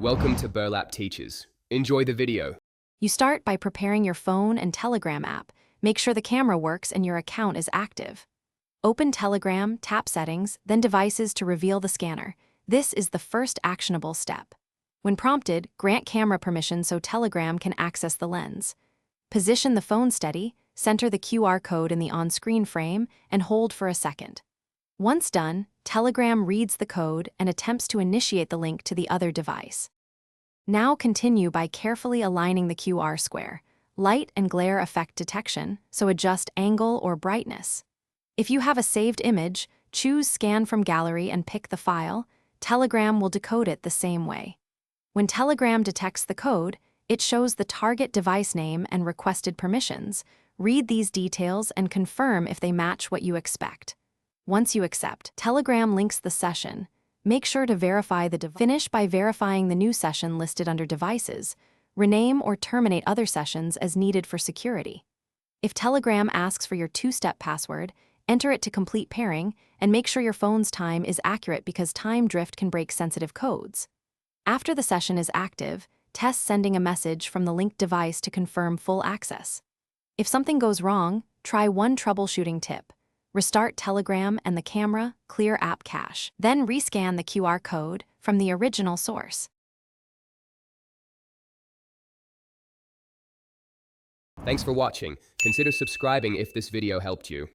Welcome to Burlap Teachers. Enjoy the video. You start by preparing your phone and Telegram app. Make sure the camera works and your account is active. Open Telegram, tap Settings, then Devices to reveal the scanner. This is the first actionable step. When prompted, grant camera permission so Telegram can access the lens. Position the phone steady, center the QR code in the on-screen frame, and hold for a second. Once done, Telegram reads the code and attempts to initiate the link to the other device. Now continue by carefully aligning the QR square. Light and glare affect detection, so adjust angle or brightness. If you have a saved image, choose Scan from Gallery and pick the file. Telegram will decode it the same way. When Telegram detects the code, it shows the target device name and requested permissions. Read these details and confirm if they match what you expect. Once you accept, Telegram links the session. Make sure to verify the device. Finish by verifying the new session listed under Devices. Rename or terminate other sessions as needed for security. If Telegram asks for your two-step password, enter it to complete pairing, and make sure your phone's time is accurate because time drift can break sensitive codes. After the session is active, test sending a message from the linked device to confirm full access. If something goes wrong, try one troubleshooting tip. Restart Telegram and the camera, clear app cache. Then rescan the QR code from the original source. Thanks for watching. Consider subscribing if this video helped you.